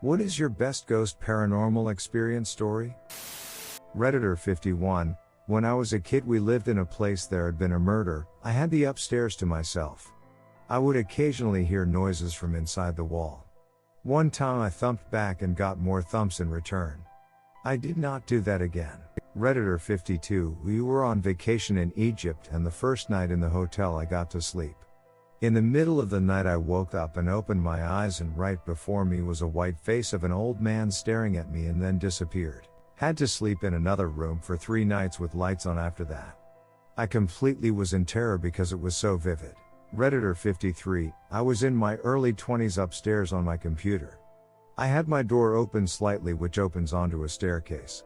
What is your best ghost paranormal experience story? Redditor 51, when I was a kid we lived in a place there had been a murder. I had the upstairs to myself. I would occasionally hear noises from inside the wall. One time I thumped back and got more thumps in return. I did not do that again. Redditor 52, we were on vacation in Egypt and the first night in the hotel I got to sleep. In the middle of the night I woke up and opened my eyes and right before me was a white face of an old man staring at me and then disappeared. Had to sleep in another room for 3 nights with lights on after that. I completely was in terror because it was so vivid. Redditor 53, I was in my early 20s upstairs on my computer. I had my door open slightly which opens onto a staircase.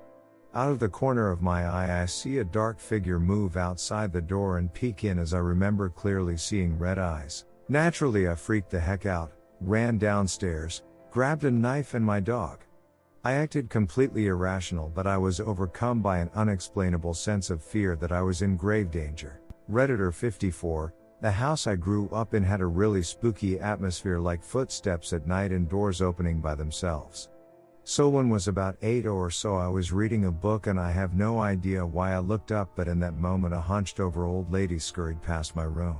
Out of the corner of my eye I see a dark figure move outside the door and peek in as I remember clearly seeing red eyes. Naturally I freaked the heck out, ran downstairs, grabbed a knife and my dog. I acted completely irrational but I was overcome by an unexplainable sense of fear that I was in grave danger. Redditor 54, the house I grew up in had a really spooky atmosphere like footsteps at night and doors opening by themselves. So when was about 8 or so I was reading a book and I have no idea why I looked up but in that moment a hunched over old lady scurried past my room.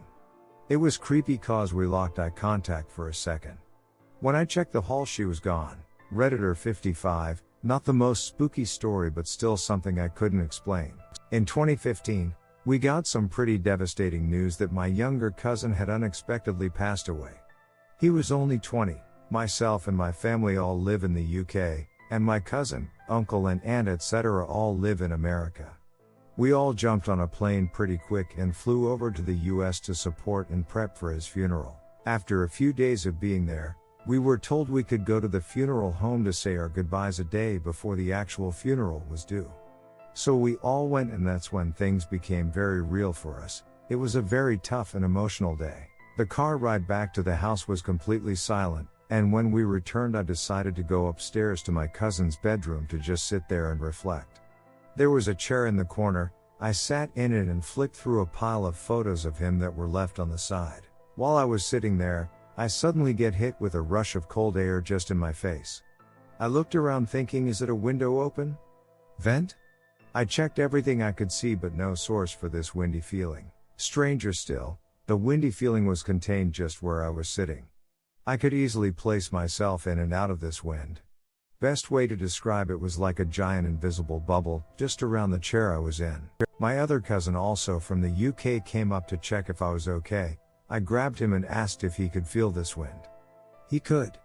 It was creepy cause we locked eye contact for a second. When I checked the hall she was gone. Redditor 55, not the most spooky story but still something I couldn't explain. In 2015, we got some pretty devastating news that my younger cousin had unexpectedly passed away. He was only 20. Myself and my family all live in the UK, and my cousin, uncle and aunt etc. all live in America. We all jumped on a plane pretty quick and flew over to the US to support and prep for his funeral. After a few days of being there, we were told we could go to the funeral home to say our goodbyes a day before the actual funeral was due. So we all went and that's when things became very real for us. It was a very tough and emotional day. The car ride back to the house was completely silent. And when we returned I decided to go upstairs to my cousin's bedroom to just sit there and reflect. There was a chair in the corner, I sat in it and flicked through a pile of photos of him that were left on the side. While I was sitting there, I suddenly get hit with a rush of cold air just in my face. I looked around thinking, is it a window open? Vent? I checked everything I could see but no source for this windy feeling. Stranger still, the windy feeling was contained just where I was sitting. I could easily place myself in and out of this wind. Best way to describe it was like a giant invisible bubble, just around the chair I was in. My other cousin also from the UK came up to check if I was okay. I grabbed him and asked if he could feel this wind. He could.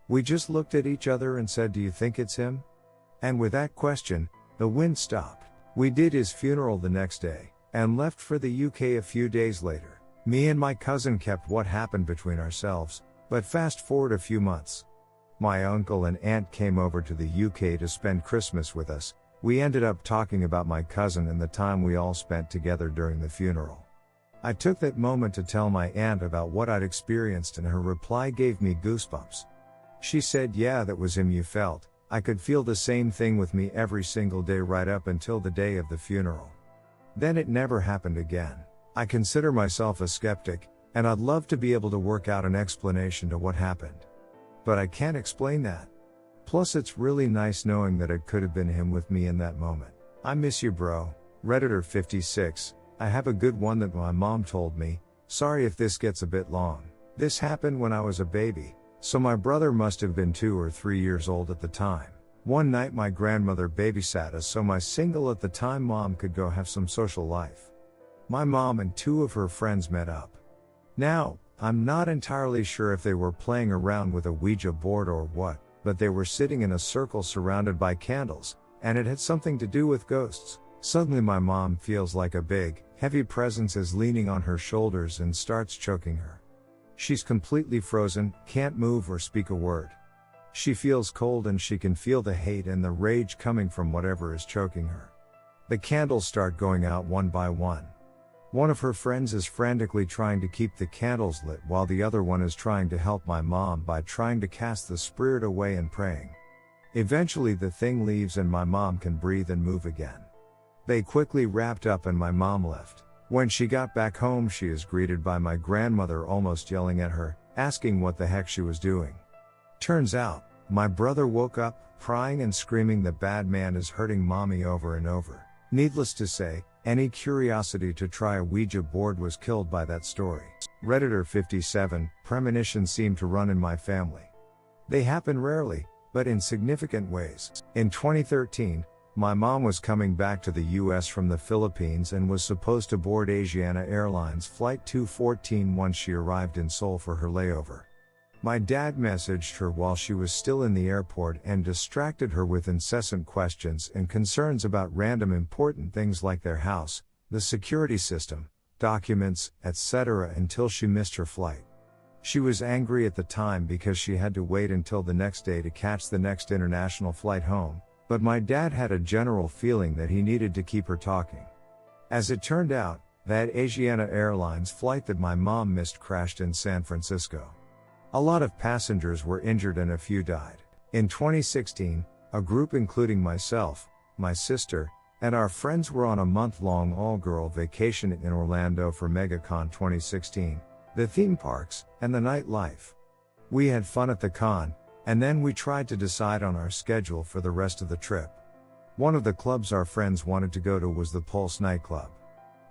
We just looked at each other and said, do you think it's him? And with that question, the wind stopped. We did his funeral the next day, and left for the UK a few days later. Me and my cousin kept what happened between ourselves. But fast forward a few months. My uncle and aunt came over to the UK to spend Christmas with us. We ended up talking about my cousin and the time we all spent together during the funeral. I took that moment to tell my aunt about what I'd experienced and her reply gave me goosebumps. She said, yeah, that was him you felt. I could feel the same thing with me every single day right up until the day of the funeral. Then it never happened again. I consider myself a skeptic, and I'd love to be able to work out an explanation to what happened. But I can't explain that. Plus it's really nice knowing that it could have been him with me in that moment. I miss you, bro. Redditor 56, I have a good one that my mom told me. Sorry if this gets a bit long. This happened when I was a baby, so my brother must have been 2 or 3 years old at the time. One night my grandmother babysat us so my single at the time mom could go have some social life. My mom and 2 of her friends met up. Now, I'm not entirely sure if they were playing around with a Ouija board or what, but they were sitting in a circle surrounded by candles, and it had something to do with ghosts. Suddenly my mom feels like a big, heavy presence is leaning on her shoulders and starts choking her. She's completely frozen, can't move or speak a word. She feels cold and she can feel the hate and the rage coming from whatever is choking her. The candles start going out one by one. One of her friends is frantically trying to keep the candles lit while the other one is trying to help my mom by trying to cast the spirit away and praying. Eventually the thing leaves and my mom can breathe and move again. They quickly wrapped up and my mom left. When she got back home she is greeted by my grandmother almost yelling at her, asking what the heck she was doing. Turns out, my brother woke up, crying and screaming the bad man is hurting mommy over and over. Needless to say, any curiosity to try a Ouija board was killed by that story. Redditor 57, premonitions seem to run in my family. They happen rarely, but in significant ways. In 2013, my mom was coming back to the US from the Philippines and was supposed to board Asiana Airlines Flight 214 once she arrived in Seoul for her layover. My dad messaged her while she was still in the airport and distracted her with incessant questions and concerns about random important things like their house, the security system, documents, etc. until she missed her flight. She was angry at the time because she had to wait until the next day to catch the next international flight home, but my dad had a general feeling that he needed to keep her talking. As it turned out, that Asiana Airlines flight that my mom missed crashed in San Francisco. A lot of passengers were injured and a few died. In 2016, a group including myself, my sister, and our friends were on a month-long all-girl vacation in Orlando for MegaCon 2016, the theme parks, and the nightlife. We had fun at the con, and then we tried to decide on our schedule for the rest of the trip. One of the clubs our friends wanted to go to was the Pulse nightclub.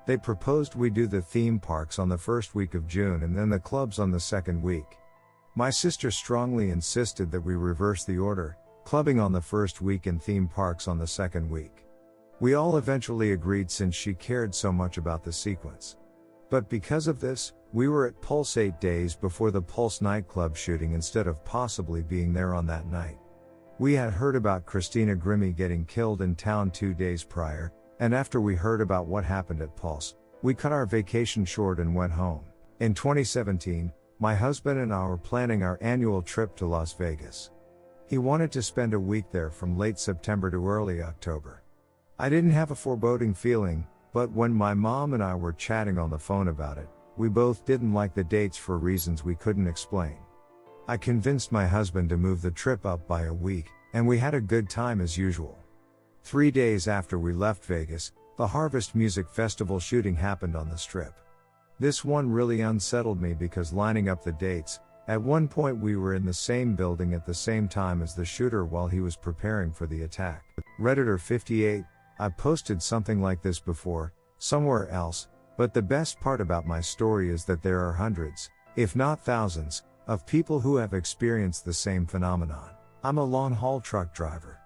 They proposed we do the theme parks on the first week of June and then the clubs on the second week. My sister strongly insisted that we reverse the order, clubbing on the first week and theme parks on the second week. We all eventually agreed since she cared so much about the sequence. But because of this, we were at Pulse 8 days before the Pulse nightclub shooting instead of possibly being there on that night. We had heard about Christina Grimmie getting killed in town 2 days prior, and after we heard about what happened at Pulse, we cut our vacation short and went home. In 2017, my husband and I were planning our annual trip to Las Vegas. He wanted to spend a week there from late September to early October. I didn't have a foreboding feeling, but when my mom and I were chatting on the phone about it, we both didn't like the dates for reasons we couldn't explain. I convinced my husband to move the trip up by a week, and we had a good time as usual. 3 days after we left Vegas, the Harvest Music Festival shooting happened on the Strip. This one really unsettled me because lining up the dates, at one point we were in the same building at the same time as the shooter while he was preparing for the attack. Redditor 58, I posted something like this before, somewhere else, but the best part about my story is that there are hundreds, if not thousands, of people who have experienced the same phenomenon. I'm a long-haul truck driver.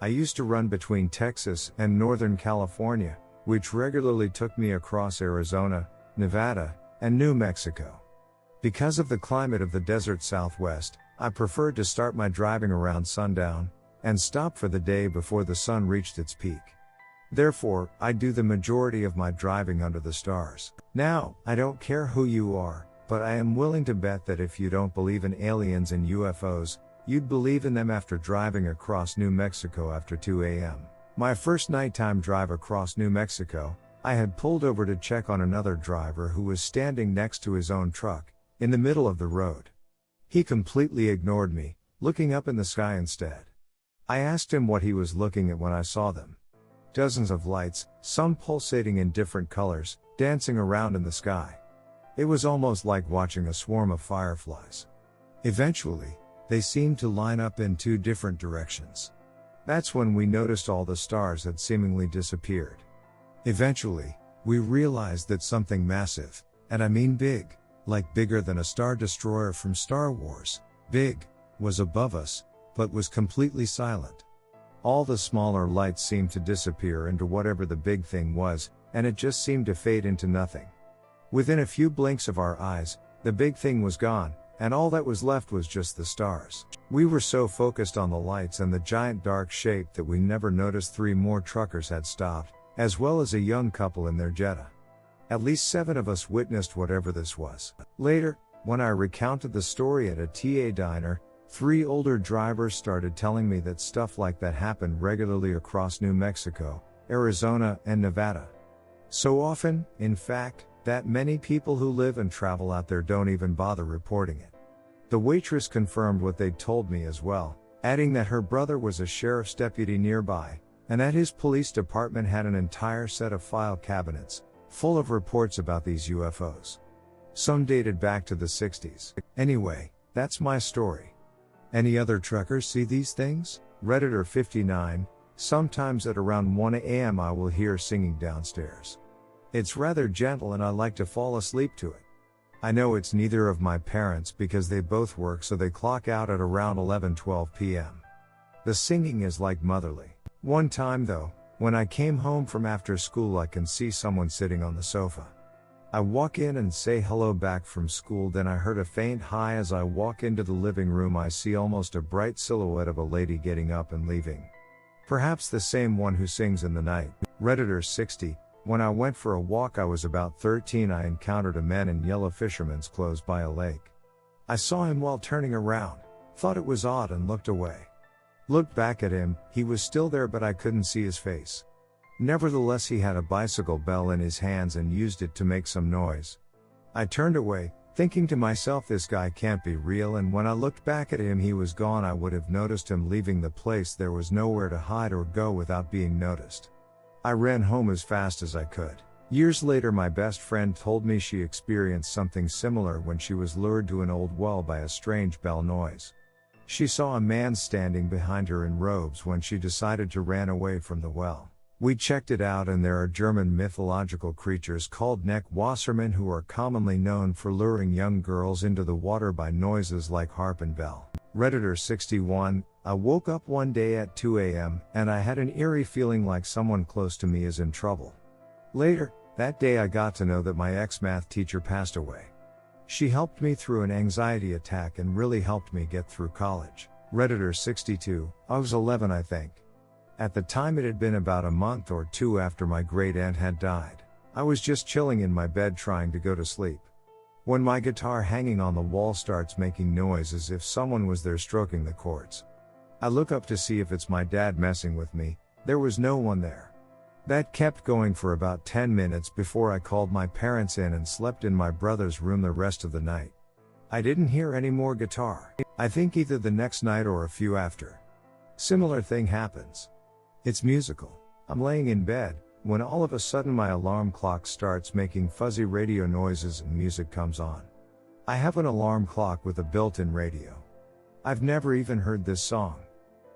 I used to run between Texas and Northern California, which regularly took me across Arizona, Nevada, and New Mexico. Because of the climate of the desert Southwest, I preferred to start my driving around sundown, and stop for the day before the sun reached its peak. Therefore, I do the majority of my driving under the stars. Now, I don't care who you are, but I am willing to bet that if you don't believe in aliens and UFOs, you'd believe in them after driving across New Mexico after 2 a.m. My first nighttime drive across New Mexico, I had pulled over to check on another driver who was standing next to his own truck, in the middle of the road. He completely ignored me, looking up in the sky instead. I asked him what he was looking at when I saw them. Dozens of lights, some pulsating in different colors, dancing around in the sky. It was almost like watching a swarm of fireflies. Eventually, they seemed to line up in 2 different directions. That's when we noticed all the stars had seemingly disappeared. Eventually, we realized that something massive, and I mean big, like bigger than a Star Destroyer from Star Wars, big, was above us, but was completely silent. All the smaller lights seemed to disappear into whatever the big thing was, and it just seemed to fade into nothing. Within a few blinks of our eyes, the big thing was gone, and all that was left was just the stars. We were so focused on the lights and the giant dark shape that we never noticed 3 more truckers had stopped, as well as a young couple in their Jetta. At least 7 of us witnessed whatever this was. Later, when I recounted the story at a TA diner, 3 older drivers started telling me that stuff like that happened regularly across New Mexico, Arizona, and Nevada. So often, in fact, that many people who live and travel out there don't even bother reporting it. The waitress confirmed what they'd told me as well, adding that her brother was a sheriff's deputy nearby, and that his police department had an entire set of file cabinets, full of reports about these UFOs. Some dated back to the 60s. Anyway, that's my story. Any other truckers see these things? Redditor 59, sometimes at around 1 a.m. I will hear singing downstairs. It's rather gentle and I like to fall asleep to it. I know it's neither of my parents because they both work, so they clock out at around 11-12 p.m. The singing is like motherly. One time though, when I came home from after school, I can see someone sitting on the sofa. I walk in and say hello back from school, then I heard a faint hi. As I walk into the living room, I see almost a bright silhouette of a lady getting up and leaving. Perhaps the same one who sings in the night. Redditor 60, when I went for a walk, I was about 13, I encountered a man in yellow fisherman's clothes by a lake. I saw him while turning around, thought it was odd and looked away. Looked back at him, he was still there but I couldn't see his face. Nevertheless, he had a bicycle bell in his hands and used it to make some noise. I turned away, thinking to myself, this guy can't be real, and when I looked back at him, he was gone. I would have noticed him leaving the place. There was nowhere to hide or go without being noticed. I ran home as fast as I could. Years later, my best friend told me she experienced something similar when she was lured to an old well by a strange bell noise. She saw a man standing behind her in robes when she decided to run away from the well. We checked it out, and there are German mythological creatures called Neckwassermen who are commonly known for luring young girls into the water by noises like harp and bell. Redditor 61, I woke up one day at 2 a.m. and I had an eerie feeling like someone close to me is in trouble. Later, that day I got to know that my ex-math teacher passed away. She helped me through an anxiety attack and really helped me get through college. Redditor 62, I was 11 I think. At the time it had been about a month or two after my great aunt had died. I was just chilling in my bed trying to go to sleep, when my guitar hanging on the wall starts making noise as if someone was there stroking the chords. I look up to see if it's my dad messing with me. There was no one there. That kept going for about 10 minutes before I called my parents in and slept in my brother's room the rest of the night. I didn't hear any more guitar. I think either the next night or a few after. Similar thing happens. It's musical. I'm laying in bed, when all of a sudden my alarm clock starts making fuzzy radio noises and music comes on. I have an alarm clock with a built-in radio. I've never even heard this song.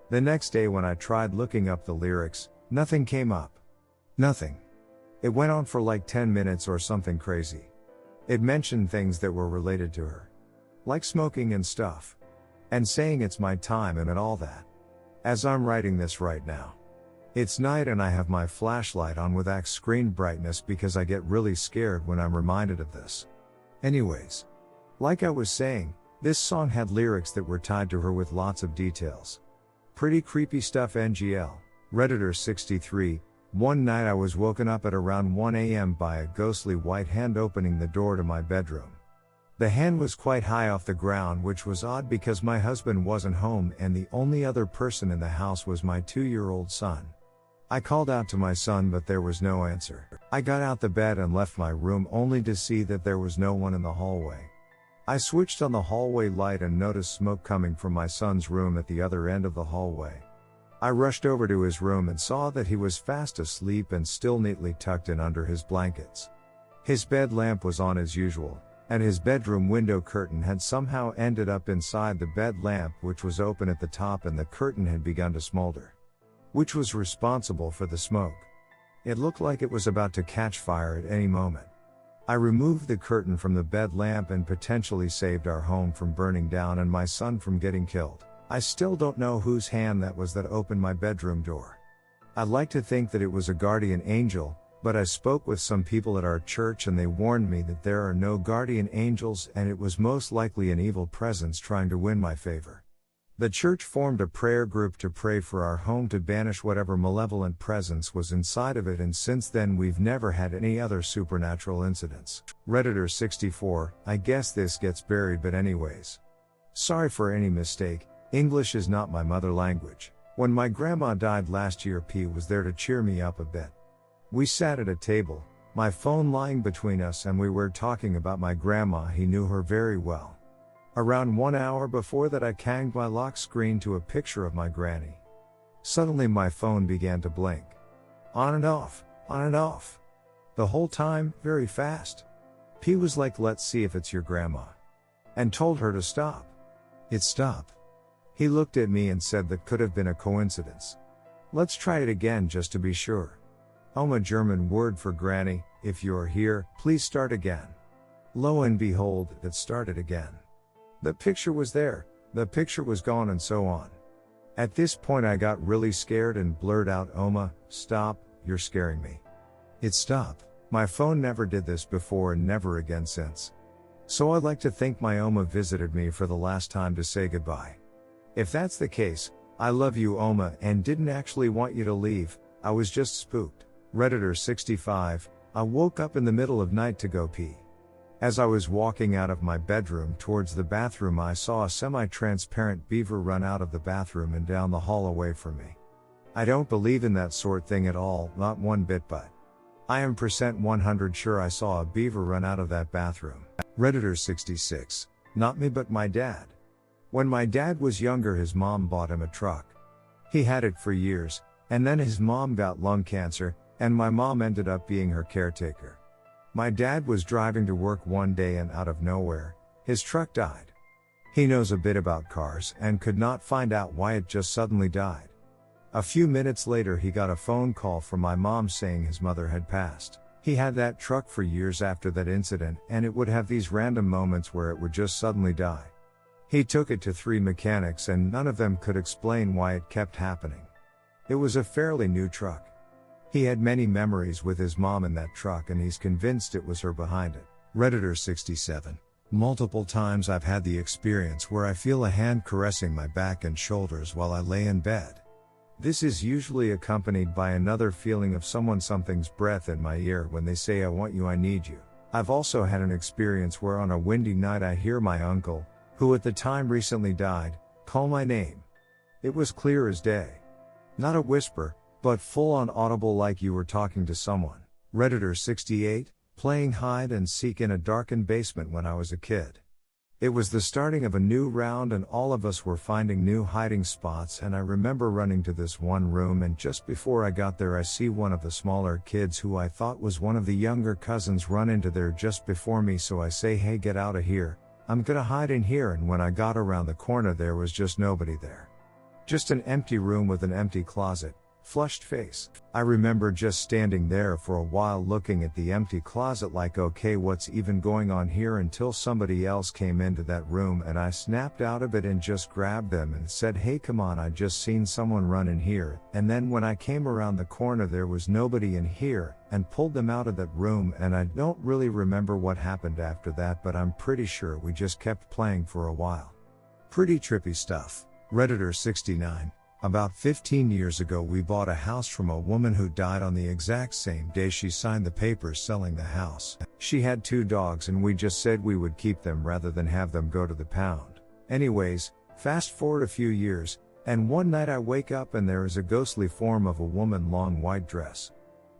The next day when I tried looking up the lyrics, nothing came up. Nothing. It went on for like 10 minutes or something crazy. It mentioned things that were related to her, like smoking and stuff, and saying it's my time and all that. As I'm writing this right now, it's night and I have my flashlight on with axe screen brightness because I get really scared when I'm reminded of this. Anyways, like I was saying, this song had lyrics that were tied to her with lots of details. Pretty creepy stuff. NGL. Redditor 63, one night I was woken up at around 1 a.m. by a ghostly white hand opening the door to my bedroom. The hand was quite high off the ground, which was odd because my husband wasn't home and the only other person in the house was my 2-year-old son. I called out to my son but there was no answer. I got out the bed and left my room only to see that there was no one in the hallway. I switched on the hallway light and noticed smoke coming from my son's room at the other end of the hallway. I rushed over to his room and saw that he was fast asleep and still neatly tucked in under his blankets. His bed lamp was on as usual, and his bedroom window curtain had somehow ended up inside the bed lamp, which was open at the top, and the curtain had begun to smolder, which was responsible for the smoke. It looked like it was about to catch fire at any moment. I removed the curtain from the bed lamp and potentially saved our home from burning down and my son from getting killed. I still don't know whose hand that was that opened my bedroom door. I'd like to think that it was a guardian angel, but I spoke with some people at our church and they warned me that there are no guardian angels and it was most likely an evil presence trying to win my favor. The church formed a prayer group to pray for our home to banish whatever malevolent presence was inside of it, and since then we've never had any other supernatural incidents. Redditor 64, I guess this gets buried, but anyways. Sorry for any mistake, English is not my mother language. When my grandma died last year, P was there to cheer me up a bit. We sat at a table, my phone lying between us, and we were talking about my grandma. He knew her very well. Around 1 hour before that I canged my lock screen to a picture of my granny. Suddenly my phone began to blink. On and off, on and off. The whole time, very fast. P was like, let's see if it's your grandma. And told her to stop. It stopped. He looked at me and said that could have been a coincidence. Let's try it again just to be sure. Oma, German word for granny, if you're here, please start again. Lo and behold, it started again. The picture was there, the picture was gone, and so on. At this point I got really scared and blurred out, Oma, stop, you're scaring me. It stopped. My phone never did this before and never again since. So I'd like to think my Oma visited me for the last time to say goodbye. If that's the case, I love you, Oma, and didn't actually want you to leave, I was just spooked. Redditor 65, I woke up in the middle of night to go pee. As I was walking out of my bedroom towards the bathroom, I saw a semi-transparent beaver run out of the bathroom and down the hall away from me. I don't believe in that sort thing at all, not one bit, but I am %100 sure I saw a beaver run out of that bathroom. Redditor 66, not me but my dad. When my dad was younger, his mom bought him a truck. He had it for years, and then his mom got lung cancer, and my mom ended up being her caretaker. My dad was driving to work one day and out of nowhere, his truck died. He knows a bit about cars and could not find out why it just suddenly died. A few minutes later he got a phone call from my mom saying his mother had passed. He had that truck for years after that incident, and it would have these random moments where it would just suddenly die. He took it to 3 mechanics and none of them could explain why it kept happening. It was a fairly new truck. He had many memories with his mom in that truck and he's convinced it was her behind it. Redditor 67. Multiple times I've had the experience where I feel a hand caressing my back and shoulders while I lay in bed. This is usually accompanied by another feeling of something's breath in my ear when they say I want you, I need you. I've also had an experience where on a windy night I hear my uncle, who at the time recently died, call my name. It was clear as day. Not a whisper, but full on audible, like you were talking to someone. Redditor 68, playing hide and seek in a darkened basement when I was a kid. It was the starting of a new round and all of us were finding new hiding spots, and I remember running to this one room, and just before I got there I see one of the smaller kids who I thought was one of the younger cousins run into there just before me, so I say, hey, get out of here, I'm gonna hide in here, and when I got around the corner there was just nobody there. Just an empty room with an empty closet. Flushed face. I remember just standing there for a while looking at the empty closet like, okay, what's even going on here, until somebody else came into that room and I snapped out of it and just grabbed them and said, hey, come on, I just seen someone run in here, and then when I came around the corner there was nobody in here, and pulled them out of that room, and I don't really remember what happened after that, but I'm pretty sure we just kept playing for a while. Pretty trippy stuff. Redditor 69. About 15 years ago we bought a house from a woman who died on the exact same day she signed the papers selling the house. She had 2 dogs and we just said we would keep them rather than have them go to the pound. Anyways, fast forward a few years, and one night I wake up and there is a ghostly form of a woman, long white dress.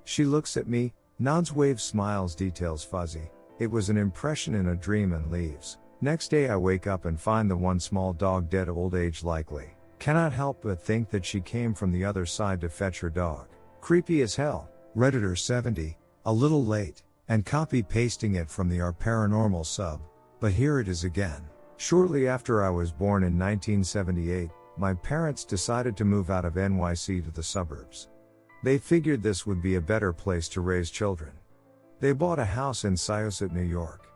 She looks at me, nods, waves, smiles, details fuzzy. It was an impression in a dream, and leaves. Next day I wake up and find the one small dog dead, old age likely. Cannot help but think that she came from the other side to fetch her dog. Creepy as hell. Redditor 70, a little late, and copy pasting it from the Our Paranormal sub, but here it is again. Shortly after I was born in 1978, my parents decided to move out of NYC to the suburbs. They figured this would be a better place to raise children. They bought a house in Syosset, New York.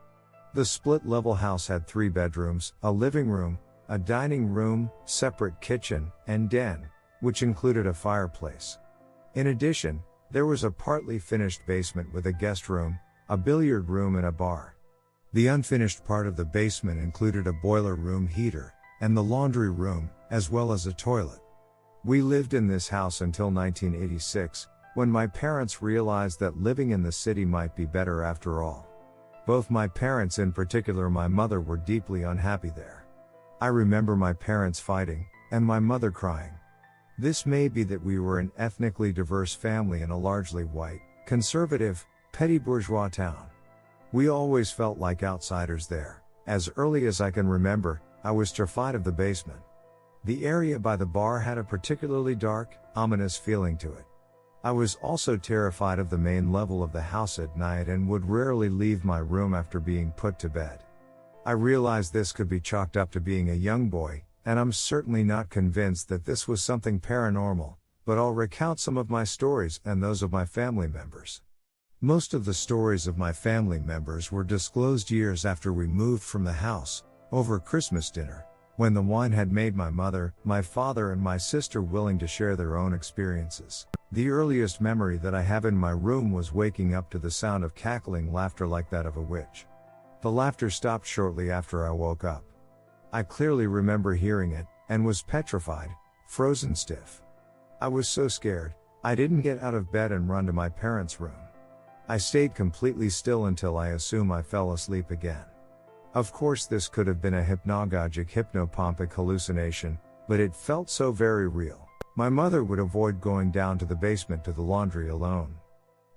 The split-level house had 3 bedrooms, a living room, a dining room, separate kitchen, and den, which included a fireplace. In addition, there was a partly finished basement with a guest room, a billiard room, and a bar. The unfinished part of the basement included a boiler room heater, and the laundry room, as well as a toilet. We lived in this house until 1986, when my parents realized that living in the city might be better after all. Both my parents, in particular my mother, were deeply unhappy there. I remember my parents fighting, and my mother crying. This may be that we were an ethnically diverse family in a largely white, conservative, petty bourgeois town. We always felt like outsiders there. As early as I can remember, I was terrified of the basement. The area by the bar had a particularly dark, ominous feeling to it. I was also terrified of the main level of the house at night and would rarely leave my room after being put to bed. I realized this could be chalked up to being a young boy, and I'm certainly not convinced that this was something paranormal, but I'll recount some of my stories and those of my family members. Most of the stories of my family members were disclosed years after we moved from the house, over Christmas dinner, when the wine had made my mother, my father and my sister willing to share their own experiences. The earliest memory that I have in my room was waking up to the sound of cackling laughter like that of a witch. The laughter stopped shortly after I woke up. I clearly remember hearing it, and was petrified, frozen stiff. I was so scared, I didn't get out of bed and run to my parents' room. I stayed completely still until I assume I fell asleep again. Of course this could have been a hypnagogic hypnopompic hallucination, but it felt so very real. My mother would avoid going down to the basement to the laundry alone.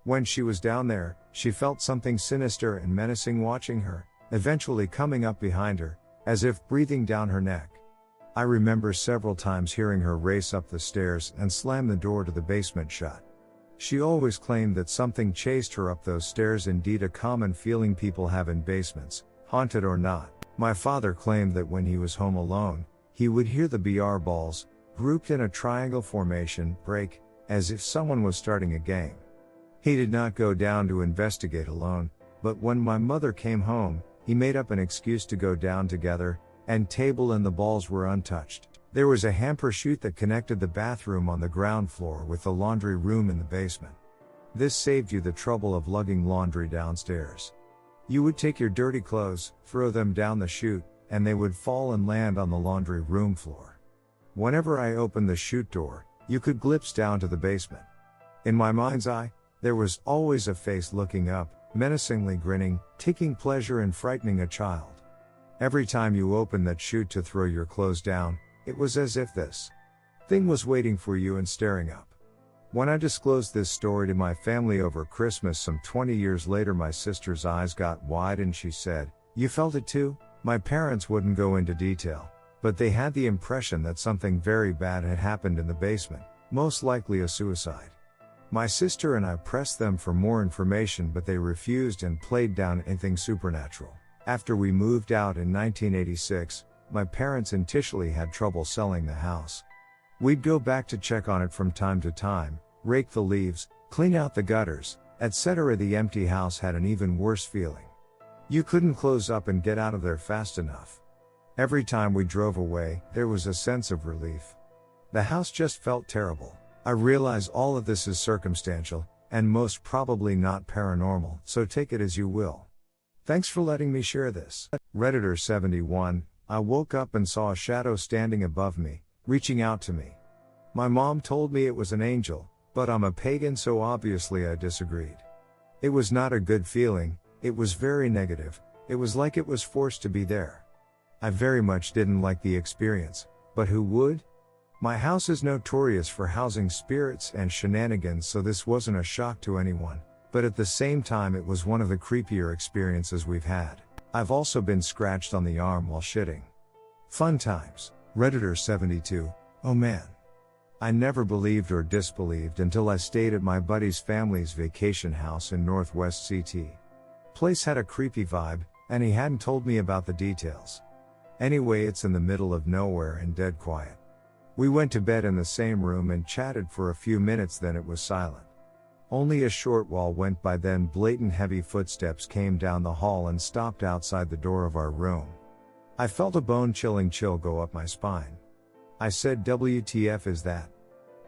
When she was down there, she felt something sinister and menacing watching her, eventually coming up behind her, as if breathing down her neck. I remember several times hearing her race up the stairs and slam the door to the basement shut. She always claimed that something chased her up those stairs, indeed a common feeling people have in basements, haunted or not. My father claimed that when he was home alone, he would hear the BR balls, grouped in a triangle formation, break, as if someone was starting a game. He did not go down to investigate alone, but when my mother came home, he made up an excuse to go down together, and table and the balls were untouched. There was a hamper chute that connected the bathroom on the ground floor with the laundry room in the basement. This saved you the trouble of lugging laundry downstairs. You would take your dirty clothes, throw them down the chute, and they would fall and land on the laundry room floor. Whenever I opened the chute door, you could glimpse down to the basement. In my mind's eye, there was always a face looking up, menacingly grinning, taking pleasure in frightening a child. Every time you opened that chute to throw your clothes down, it was as if this thing was waiting for you and staring up. When I disclosed this story to my family over Christmas some 20 years later, my sister's eyes got wide and she said, "You felt it too?" My parents wouldn't go into detail, but they had the impression that something very bad had happened in the basement, most likely a suicide. My sister and I pressed them for more information, but they refused and played down anything supernatural. After we moved out in 1986, my parents initially had trouble selling the house. We'd go back to check on it from time to time, rake the leaves, clean out the gutters, etc. The empty house had an even worse feeling. You couldn't close up and get out of there fast enough. Every time we drove away, there was a sense of relief. The house just felt terrible. I realize all of this is circumstantial, and most probably not paranormal, so take it as you will. Thanks for letting me share this. Redditor 71, I woke up and saw a shadow standing above me, reaching out to me. My mom told me it was an angel, but I'm a pagan, so obviously I disagreed. It was not a good feeling, it was very negative, it was like it was forced to be there. I very much didn't like the experience, but who would? My house is notorious for housing spirits and shenanigans, so this wasn't a shock to anyone, but at the same time it was one of the creepier experiences we've had. I've also been scratched on the arm while shitting. Fun times. Redditor 72, oh man. I never believed or disbelieved until I stayed at my buddy's family's vacation house in Northwest CT. Place had a creepy vibe, and he hadn't told me about the details. Anyway, it's in the middle of nowhere and dead quiet. We went to bed in the same room and chatted for a few minutes, then it was silent. Only a short while went by, then blatant heavy footsteps came down the hall and stopped outside the door of our room. I felt a bone-chilling chill go up my spine. I said, "WTF is that?"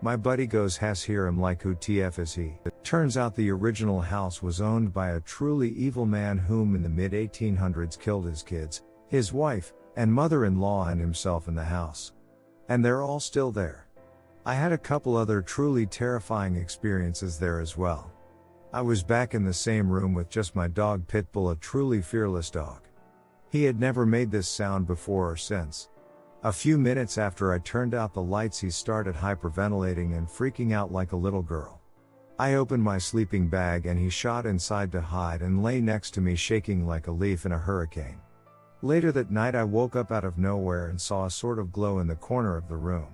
My buddy goes, "Has here." I'm like, "Who TF is he?" Turns out the original house was owned by a truly evil man whom in the mid-1800s killed his kids, his wife, and mother-in-law and himself in the house. And they're all still there. I had a couple other truly terrifying experiences there as well. I was back in the same room with just my dog Pitbull, a truly fearless dog. He had never made this sound before or since. A few minutes after I turned out the lights, he started hyperventilating and freaking out like a little girl. I opened my sleeping bag and he shot inside to hide and lay next to me shaking like a leaf in a hurricane. Later that night I woke up out of nowhere and saw a sort of glow in the corner of the room.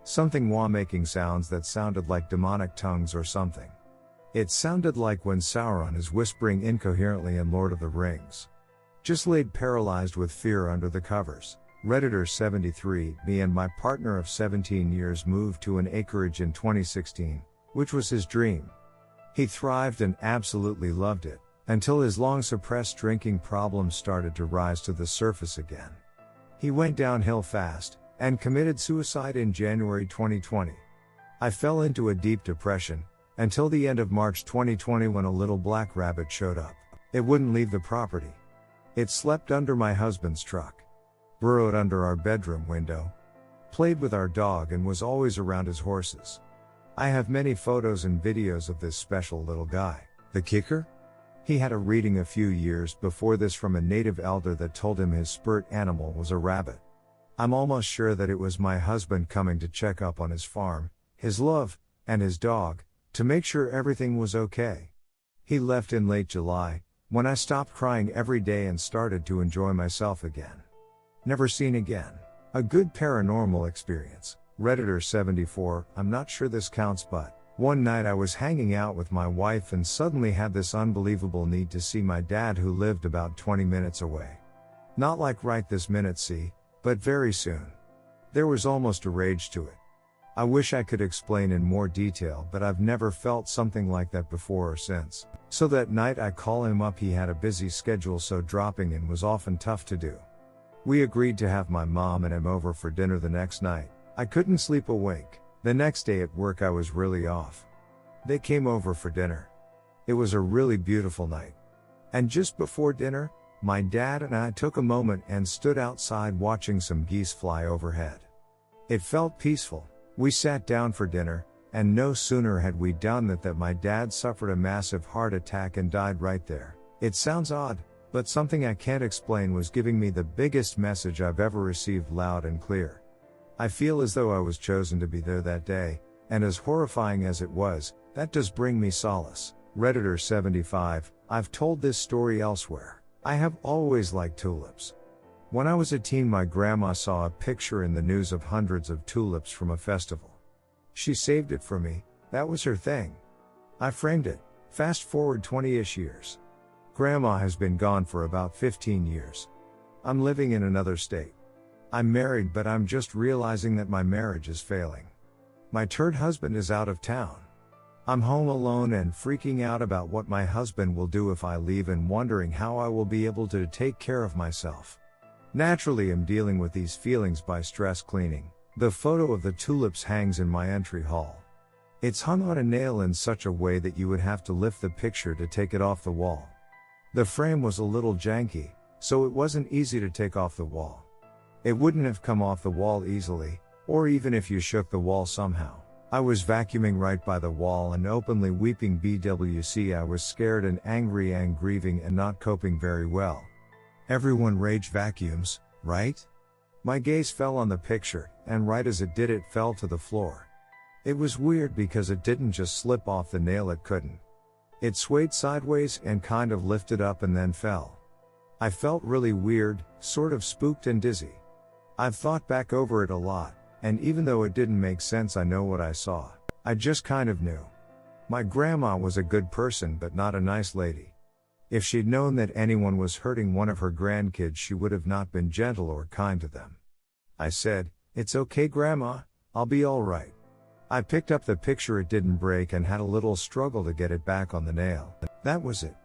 Something making sounds that sounded like demonic tongues or something. It sounded like when Sauron is whispering incoherently in Lord of the Rings. Just laid paralyzed with fear under the covers. Redditor 73, me and my partner of 17 years moved to an acreage in 2016, which was his dream. He thrived and absolutely loved it, until his long suppressed drinking problems started to rise to the surface again. He went downhill fast, and committed suicide in January 2020. I fell into a deep depression, until the end of March 2020 when a little black rabbit showed up. It wouldn't leave the property. It slept under my husband's truck, burrowed under our bedroom window, played with our dog and was always around his horses. I have many photos and videos of this special little guy. The kicker? He had a reading a few years before this from a native elder that told him his spirit animal was a rabbit. I'm almost sure that it was my husband coming to check up on his farm, his love, and his dog, to make sure everything was okay. He left in late July, when I stopped crying every day and started to enjoy myself again. Never seen again. A good paranormal experience. Redditor 74, I'm not sure this counts, but one night I was hanging out with my wife and suddenly had this unbelievable need to see my dad who lived about 20 minutes away. Not like right this minute see, but very soon. There was almost a rage to it. I wish I could explain in more detail, but I've never felt something like that before or since. So that night I call him up. He had a busy schedule, so dropping in was often tough to do. We agreed to have my mom and him over for dinner the next night. I couldn't sleep a wink. The next day at work I was really off. They came over for dinner. It was a really beautiful night. And just before dinner, my dad and I took a moment and stood outside watching some geese fly overhead. It felt peaceful. We sat down for dinner, and no sooner had we done that my dad suffered a massive heart attack and died right there. It sounds odd, but something I can't explain was giving me the biggest message I've ever received loud and clear. I feel as though I was chosen to be there that day, and as horrifying as it was, that does bring me solace. Redditor 75, I've told this story elsewhere. I have always liked tulips. When I was a teen, my grandma saw a picture in the news of hundreds of tulips from a festival. She saved it for me. That was her thing. I framed it. Fast forward 20-ish years. Grandma has been gone for about 15 years. I'm living in another state. I'm married, but I'm just realizing that my marriage is failing. My turd husband is out of town. I'm home alone and freaking out about what my husband will do if I leave and wondering how I will be able to take care of myself. Naturally, I'm dealing with these feelings by stress cleaning. The photo of the tulips hangs in my entry hall. It's hung on a nail in such a way that you would have to lift the picture to take it off the wall. The frame was a little janky, so it wasn't easy to take off the wall. It wouldn't have come off the wall easily, or even if you shook the wall somehow. I was vacuuming right by the wall and openly weeping. BWC, I was scared and angry and grieving and not coping very well. Everyone rage vacuums, right? My gaze fell on the picture, and right as it did, it fell to the floor. It was weird because it didn't just slip off the nail, it couldn't. It swayed sideways and kind of lifted up and then fell. I felt really weird, sort of spooked and dizzy. I've thought back over it a lot, and even though it didn't make sense, I know what I saw. I just kind of knew. My grandma was a good person but not a nice lady. If she'd known that anyone was hurting one of her grandkids, she would have not been gentle or kind to them. I said, "It's okay, Grandma, I'll be all right." I picked up the picture. It didn't break and had a little struggle to get it back on the nail. That was it.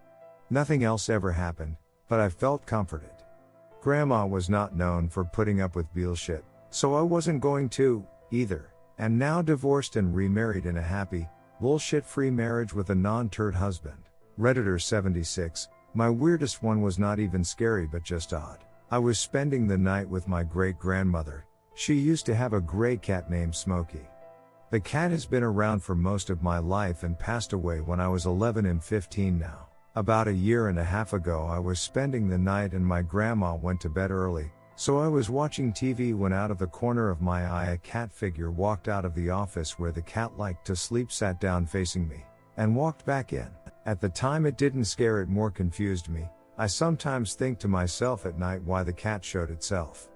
Nothing else ever happened, but I felt comforted. Grandma was not known for putting up with bullshit, so I wasn't going to, either. And now divorced and remarried in a happy, bullshit-free marriage with a non-turd husband. Redditor 76, my weirdest one was not even scary but just odd. I was spending the night with my great-grandmother. She used to have a gray cat named Smokey. The cat has been around for most of my life and passed away when I was 11 and 15 now. About a year and a half ago I was spending the night and my grandma went to bed early, so I was watching TV when out of the corner of my eye a cat figure walked out of the office where the cat liked to sleep, sat down facing me, and walked back in. At the time it didn't scare, it more confused me. I sometimes think to myself at night why the cat showed itself.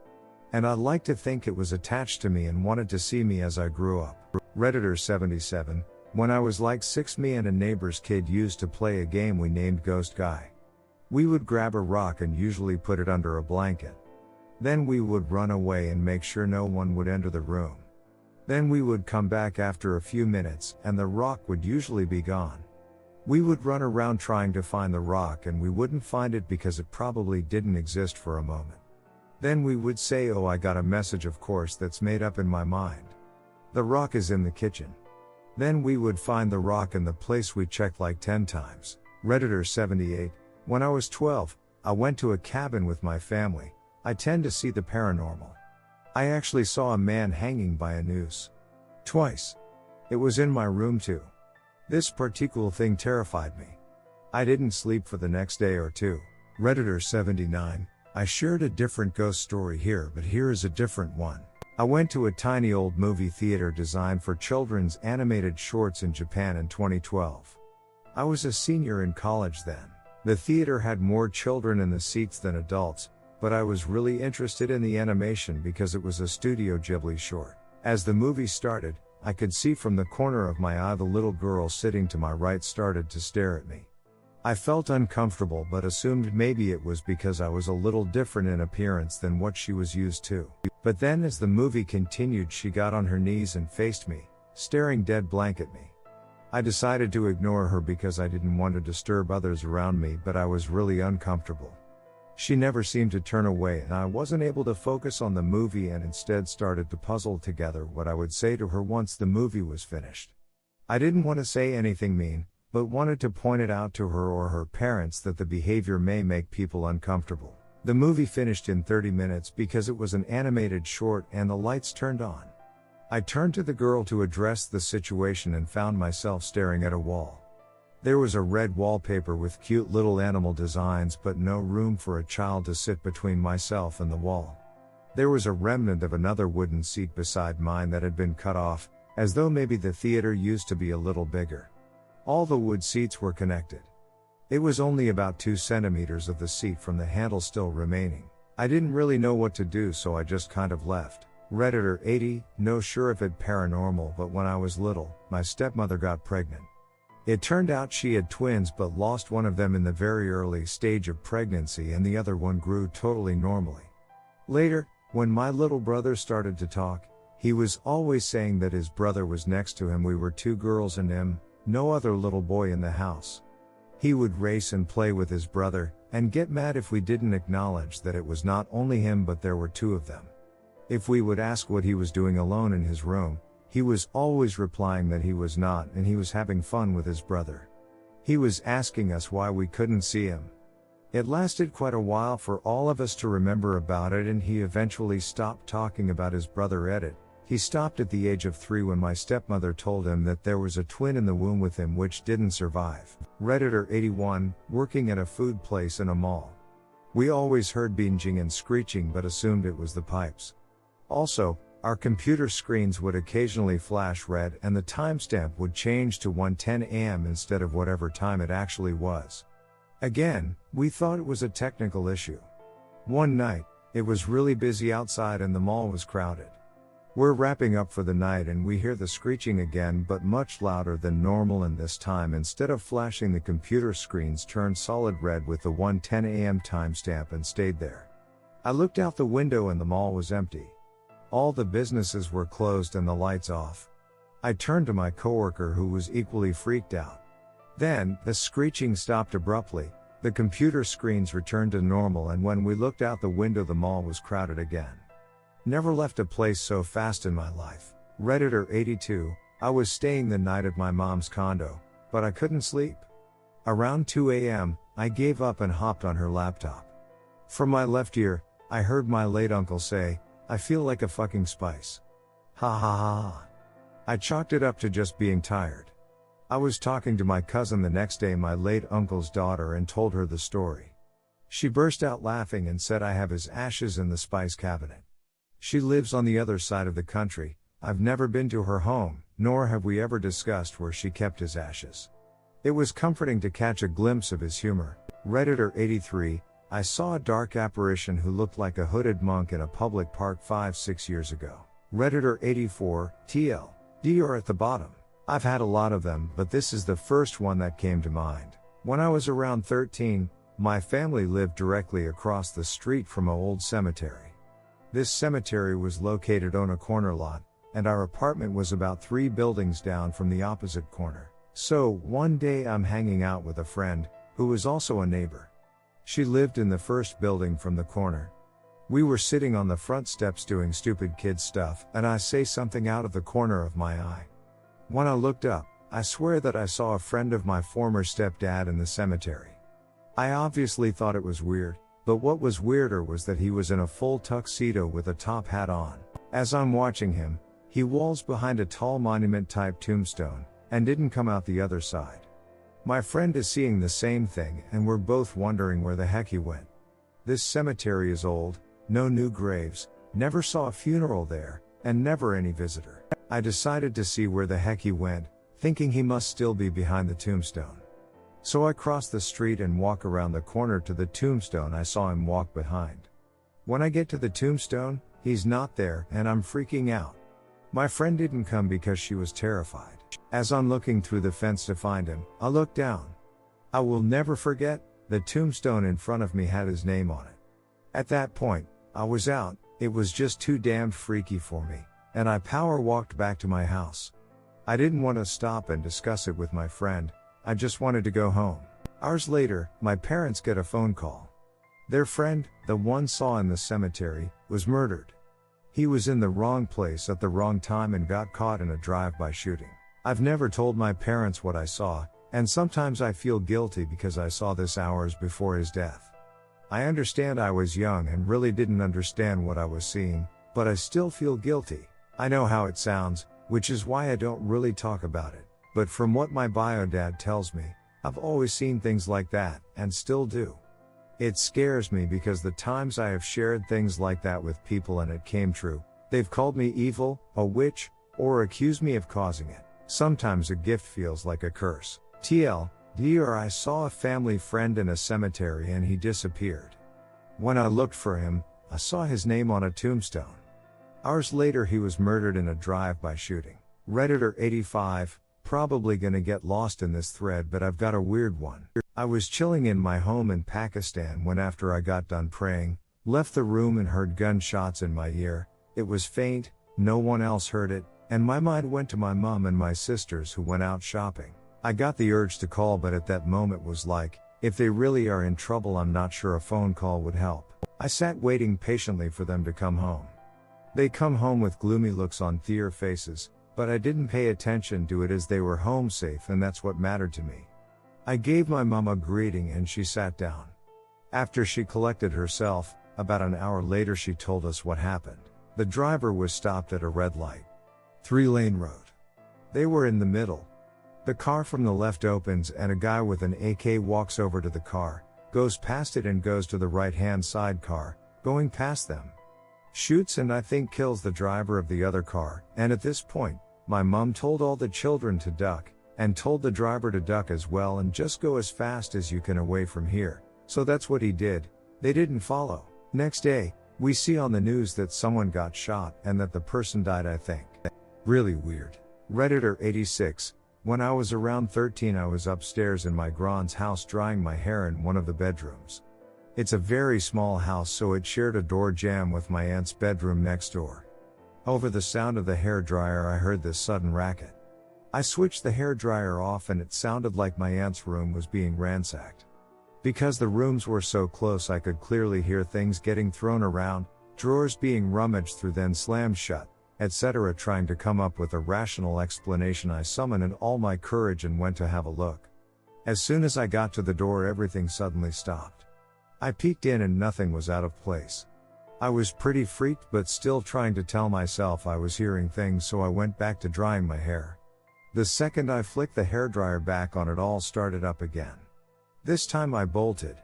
And I like to think it was attached to me and wanted to see me as I grew up. Redditor 77, when I was like 6, me and a neighbor's kid used to play a game we named Ghost Guy. We would grab a rock and usually put it under a blanket. Then we would run away and make sure no one would enter the room. Then we would come back after a few minutes and the rock would usually be gone. We would run around trying to find the rock and we wouldn't find it because it probably didn't exist for a moment. Then we would say, "Oh, I got a message, of course, that's made up in my mind. The rock is in the kitchen." Then we would find the rock in the place we checked like 10 times. Redditor 78. When I was 12, I went to a cabin with my family. I tend to see the paranormal. I actually saw a man hanging by a noose. Twice. It was in my room too. This particular thing terrified me. I didn't sleep for the next day or two. Redditor 79. I shared a different ghost story here, but here is a different one. I went to a tiny old movie theater designed for children's animated shorts in Japan in 2012. I was a senior in college then. The theater had more children in the seats than adults, but I was really interested in the animation because it was a Studio Ghibli short. As the movie started, I could see from the corner of my eye the little girl sitting to my right started to stare at me. I felt uncomfortable but assumed maybe it was because I was a little different in appearance than what she was used to. But then as the movie continued, she got on her knees and faced me, staring dead blank at me. I decided to ignore her because I didn't want to disturb others around me, but I was really uncomfortable. She never seemed to turn away and I wasn't able to focus on the movie and instead started to puzzle together what I would say to her once the movie was finished. I didn't want to say anything mean, but wanted to point it out to her or her parents that the behavior may make people uncomfortable. The movie finished in 30 minutes because it was an animated short and the lights turned on. I turned to the girl to address the situation and found myself staring at a wall. There was a red wallpaper with cute little animal designs but no room for a child to sit between myself and the wall. There was a remnant of another wooden seat beside mine that had been cut off, as though maybe the theater used to be a little bigger. All the wood seats were connected. It was only about 2 centimeters of the seat from the handle still remaining. I didn't really know what to do, so I just kind of left. Redditor 80, no sure if it paranormal, but when I was little, my stepmother got pregnant. It turned out she had twins but lost one of them in the very early stage of pregnancy and the other one grew totally normally. Later, when my little brother started to talk, he was always saying that his brother was next to him. We were 2 girls and him, no other little boy in the house. He would race and play with his brother, and get mad if we didn't acknowledge that it was not only him but there were 2 of them. If we would ask what he was doing alone in his room, he was always replying that he was not and he was having fun with his brother. He was asking us why we couldn't see him. It lasted quite a while for all of us to remember about it and he eventually stopped talking about his brother Edit. He stopped at the age of 3 when my stepmother told him that there was a twin in the womb with him which didn't survive. Redditor 81, working at a food place in a mall. We always heard binging and screeching but assumed it was the pipes. Also, our computer screens would occasionally flash red and the timestamp would change to 1:10 a.m. instead of whatever time it actually was. Again, we thought it was a technical issue. One night, it was really busy outside and the mall was crowded. We're wrapping up for the night and we hear the screeching again but much louder than normal, and this time instead of flashing the computer screens turned solid red with the 1:10 a.m. timestamp and stayed there. I looked out the window and the mall was empty. All the businesses were closed and the lights off. I turned to my coworker who was equally freaked out. Then, the screeching stopped abruptly, the computer screens returned to normal, and when we looked out the window the mall was crowded again. Never left a place so fast in my life. Redditor 82, I was staying the night at my mom's condo, but I couldn't sleep. Around 2 a.m., I gave up and hopped on her laptop. From my left ear, I heard my late uncle say, "I feel like a fucking spice." Ha ha ha ha. I chalked it up to just being tired. I was talking to my cousin the next day, my late uncle's daughter, and told her the story. She burst out laughing and said I have his ashes in the spice cabinet. She lives on the other side of the country. I've never been to her home, nor have we ever discussed where she kept his ashes. It was comforting to catch a glimpse of his humor. Redditor 83, I saw a dark apparition who looked like a hooded monk in a public park 5-6 years ago. Redditor 84, TLDR at the bottom. I've had a lot of them, but this is the first one that came to mind. When I was around 13, my family lived directly across the street from an old cemetery. This cemetery was located on a corner lot, and our apartment was about 3 buildings down from the opposite corner. So, one day I'm hanging out with a friend, who was also a neighbor. She lived in the first building from the corner. We were sitting on the front steps doing stupid kid stuff, and I say something out of the corner of my eye. When I looked up, I swear that I saw a friend of my former stepdad in the cemetery. I obviously thought it was weird, but what was weirder was that he was in a full tuxedo with a top hat on. As I'm watching him, he walls behind a tall monument-type tombstone, and didn't come out the other side. My friend is seeing the same thing, and we're both wondering where the heck he went. This cemetery is old, no new graves, never saw a funeral there, and never any visitor. I decided to see where the heck he went, thinking he must still be behind the tombstone. So I cross the street and walk around the corner to the tombstone I saw him walk behind. When I get to the tombstone, he's not there, and I'm freaking out. My friend didn't come because she was terrified. As I'm looking through the fence to find him, I look down. I will never forget, the tombstone in front of me had his name on it. At that point, I was out, it was just too damned freaky for me, and I power walked back to my house. I didn't want to stop and discuss it with my friend, I just wanted to go home. Hours later, my parents get a phone call. Their friend, the one saw in the cemetery, was murdered. He was in the wrong place at the wrong time and got caught in a drive-by shooting. I've never told my parents what I saw, and sometimes I feel guilty because I saw this hours before his death. I understand I was young and really didn't understand what I was seeing, but I still feel guilty. I know how it sounds, which is why I don't really talk about it, but from what my bio dad tells me, I've always seen things like that, and still do. It scares me because the times I have shared things like that with people and it came true, they've called me evil, a witch, or accused me of causing it. Sometimes a gift feels like a curse. TLDR, I saw a family friend in a cemetery and he disappeared. When I looked for him, I saw his name on a tombstone. Hours later he was murdered in a drive-by shooting. Redditor 85, probably gonna get lost in this thread, but I've got a weird one. I was chilling in my home in Pakistan when after I got done praying, left the room and heard gunshots in my ear. It was faint, no one else heard it, and my mind went to my mom and my sisters who went out shopping. I got the urge to call, but at that moment was like, if they really are in trouble, I'm not sure a phone call would help. I sat waiting patiently for them to come home. They come home with gloomy looks on their faces, but I didn't pay attention to it as they were home safe, and that's what mattered to me. I gave my mom a greeting and she sat down. After she collected herself, about an hour later she told us what happened. The driver was stopped at a red light. 3-lane road. They were in the middle. The car from the left opens and a guy with an AK walks over to the car, goes past it and goes to the right-hand side car, going past them. Shoots and I think kills the driver of the other car, and at this point, my mom told all the children to duck, and told the driver to duck as well and just go as fast as you can away from here. So that's what he did. They didn't follow. Next day, we see on the news that someone got shot and that the person died, I think. Really weird. Redditor 86, when I was around 13 I was upstairs in my grand's house drying my hair in one of the bedrooms. It's a very small house, so it shared a door jamb with my aunt's bedroom next door. Over the sound of the hairdryer I heard this sudden racket. I switched the hairdryer off and it sounded like my aunt's room was being ransacked. Because the rooms were so close I could clearly hear things getting thrown around, drawers being rummaged through then slammed shut, etc. Trying to come up with a rational explanation, I summoned all my courage and went to have a look. As soon as I got to the door everything suddenly stopped. I peeked in and nothing was out of place. I was pretty freaked but still trying to tell myself I was hearing things, so I went back to drying my hair. The second I flicked the hairdryer back on, it all started up again. This time I bolted.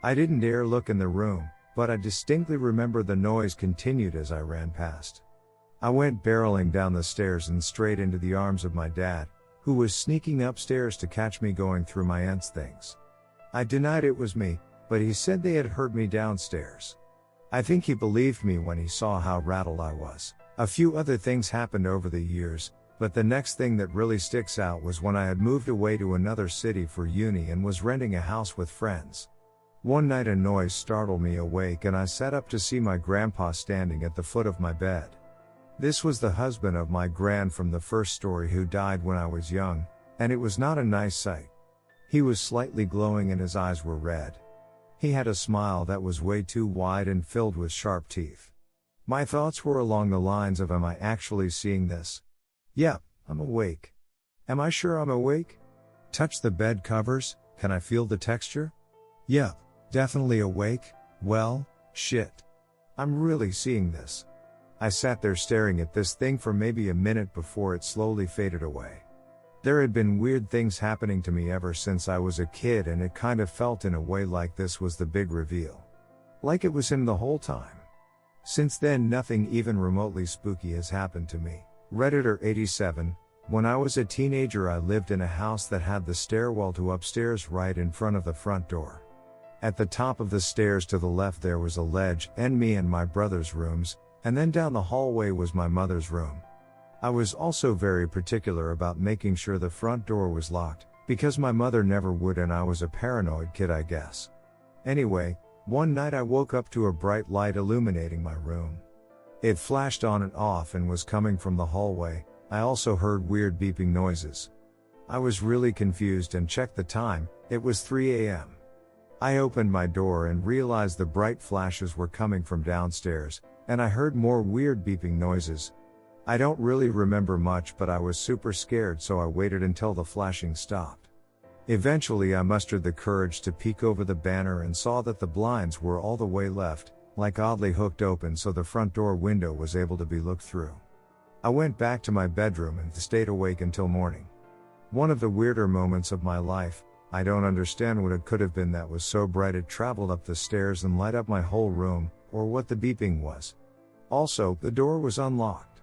I didn't dare look in the room, but I distinctly remember the noise continued as I ran past. I went barreling down the stairs and straight into the arms of my dad, who was sneaking upstairs to catch me going through my aunt's things. I denied it was me, but he said they had heard me downstairs. I think he believed me when he saw how rattled I was. A few other things happened over the years, but the next thing that really sticks out was when I had moved away to another city for uni and was renting a house with friends. One night a noise startled me awake and I sat up to see my grandpa standing at the foot of my bed. This was the husband of my gran from the first story who died when I was young, and it was not a nice sight. He was slightly glowing and his eyes were red. He had a smile that was way too wide and filled with sharp teeth. My thoughts were along the lines of, am I actually seeing this? Yep, I'm awake. Am I sure I'm awake? Touch the bed covers, can I feel the texture? Yep, definitely awake. Well, shit. I'm really seeing this. I sat there staring at this thing for maybe a minute before it slowly faded away. There had been weird things happening to me ever since I was a kid, and it kind of felt in a way like this was the big reveal. Like it was him the whole time. Since then nothing even remotely spooky has happened to me. Redditor 87, when I was a teenager I lived in a house that had the stairwell to upstairs right in front of the front door. At the top of the stairs to the left there was a ledge, and me and my brother's rooms, and then down the hallway was my mother's room. I was also very particular about making sure the front door was locked, because my mother never would and I was a paranoid kid I guess. Anyway, one night I woke up to a bright light illuminating my room. It flashed on and off and was coming from the hallway. I also heard weird beeping noises. I was really confused and checked the time, it was 3 a.m. I opened my door and realized the bright flashes were coming from downstairs, and I heard more weird beeping noises. I don't really remember much, but I was super scared, so I waited until the flashing stopped. Eventually I mustered the courage to peek over the banner and saw that the blinds were all the way left, like oddly hooked open, so the front door window was able to be looked through. I went back to my bedroom and stayed awake until morning. One of the weirder moments of my life. I don't understand what it could have been that was so bright it traveled up the stairs and lit up my whole room, or what the beeping was. Also, the door was unlocked.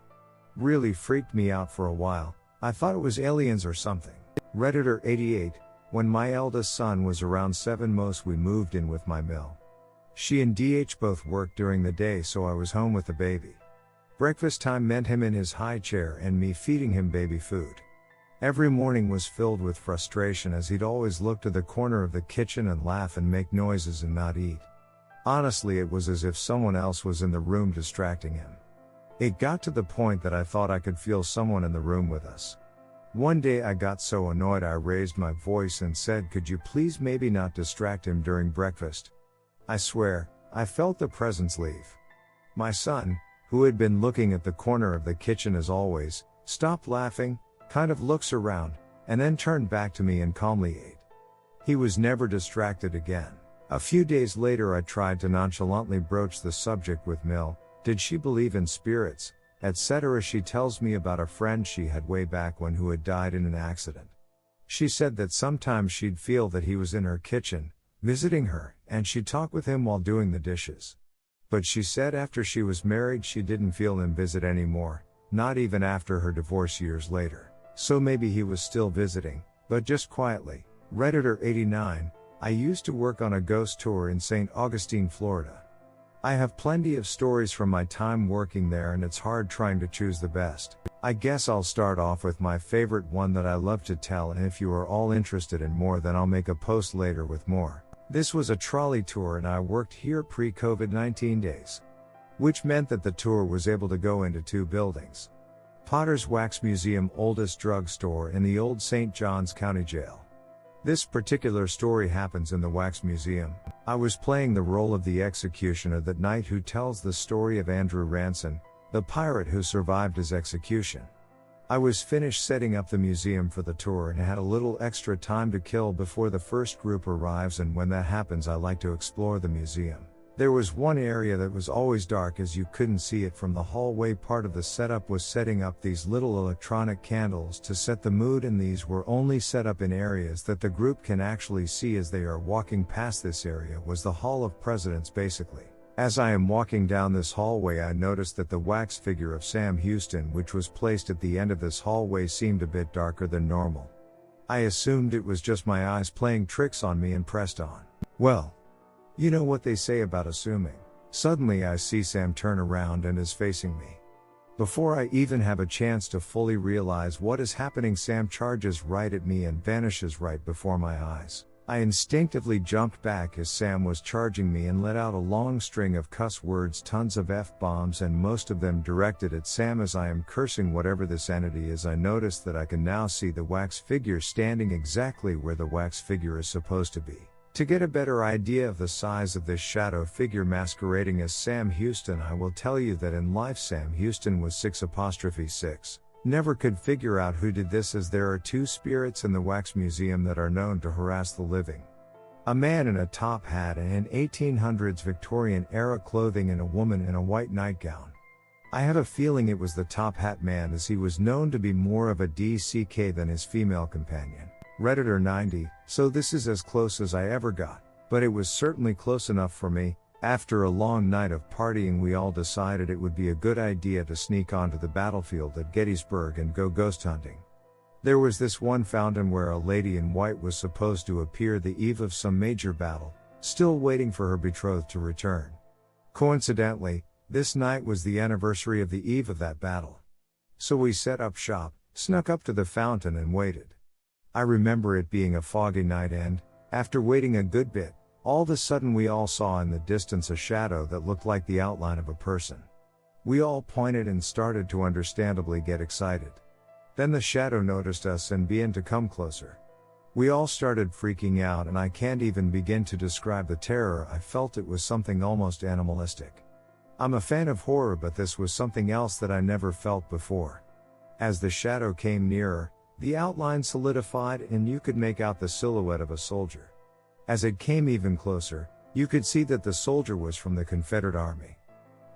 Really freaked me out for a while. I thought it was aliens or something. Redditor 88, when my eldest son was around 7 we moved in with my mill. She and DH both worked during the day, so I was home with the baby. Breakfast time meant him in his high chair and me feeding him baby food. Every morning was filled with frustration as he'd always look to the corner of the kitchen and laugh and make noises and not eat. Honestly, it was as if someone else was in the room distracting him. It got to the point that I thought I could feel someone in the room with us. One day I got so annoyed I raised my voice and said, "Could you please maybe not distract him during breakfast?" I swear, I felt the presence leave. My son, who had been looking at the corner of the kitchen as always, stopped laughing, kind of looks around, and then turned back to me and calmly ate. He was never distracted again. A few days later I tried to nonchalantly broach the subject with Mill. Did she believe in spirits, etc.? She tells me about a friend she had way back when who had died in an accident. She said that sometimes she'd feel that he was in her kitchen, visiting her, and she'd talk with him while doing the dishes. But she said after she was married she didn't feel him visit anymore, not even after her divorce years later. So maybe he was still visiting, but just quietly. Redditor 89, I used to work on a ghost tour in St. Augustine, Florida. I have plenty of stories from my time working there and it's hard trying to choose the best. I guess I'll start off with my favorite one that I love to tell, and if you are all interested in more then I'll make a post later with more. This was a trolley tour and I worked here pre-COVID-19 days. Which meant that the tour was able to go into 2 buildings. Potter's Wax Museum, oldest drugstore, in the old St. Johns County Jail. This particular story happens in the Wax Museum. I was playing the role of the executioner that night who tells the story of Andrew Ranson, the pirate who survived his execution. I was finished setting up the museum for the tour and had a little extra time to kill before the first group arrives, and when that happens I like to explore the museum. There was one area that was always dark as you couldn't see it from the hallway. Part of the setup was setting up these little electronic candles to set the mood, and these were only set up in areas that the group can actually see as they are walking past. This area was the Hall of Presidents basically. As I am walking down this hallway I noticed that the wax figure of Sam Houston, which was placed at the end of this hallway, seemed a bit darker than normal. I assumed it was just my eyes playing tricks on me and pressed on. Well, you know what they say about assuming. Suddenly I see Sam turn around and is facing me. Before I even have a chance to fully realize what is happening, Sam charges right at me and vanishes right before my eyes. I instinctively jumped back as Sam was charging me and let out a long string of cuss words, tons of F-bombs, and most of them directed at Sam. As I am cursing whatever this entity is, I notice that I can now see the wax figure standing exactly where the wax figure is supposed to be. To get a better idea of the size of this shadow figure masquerading as Sam Houston, I will tell you that in life Sam Houston was 6'6". Never could figure out who did this, as there are two spirits in the wax museum that are known to harass the living. A man in a top hat and in 1800s Victorian era clothing, and a woman in a white nightgown. I have a feeling it was the top hat man, as he was known to be more of a DCK than his female companion. Redditor 90, so this is as close as I ever got, but it was certainly close enough for me. After a long night of partying, we all decided it would be a good idea to sneak onto the battlefield at Gettysburg and go ghost hunting. There was this one fountain where a lady in white was supposed to appear the eve of some major battle, still waiting for her betrothed to return. Coincidentally, this night was the anniversary of the eve of that battle. So we set up shop, snuck up to the fountain and waited. I remember it being a foggy night, and, after waiting a good bit, all of a sudden we all saw in the distance a shadow that looked like the outline of a person. We all pointed and started to understandably get excited. Then the shadow noticed us and began to come closer. We all started freaking out, and I can't even begin to describe the terror I felt. It was something almost animalistic. I'm a fan of horror, but this was something else that I never felt before. As the shadow came nearer, the outline solidified and you could make out the silhouette of a soldier. As it came even closer, you could see that the soldier was from the Confederate Army.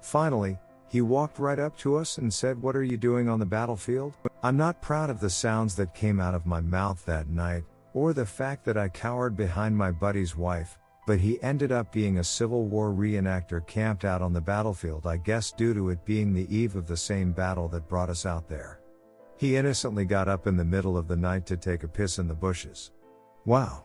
Finally, he walked right up to us and said, "What are you doing on the battlefield?" I'm not proud of the sounds that came out of my mouth that night, or the fact that I cowered behind my buddy's wife, but he ended up being a Civil War reenactor camped out on the battlefield, I guess due to it being the eve of the same battle that brought us out there. He innocently got up in the middle of the night to take a piss in the bushes. Wow.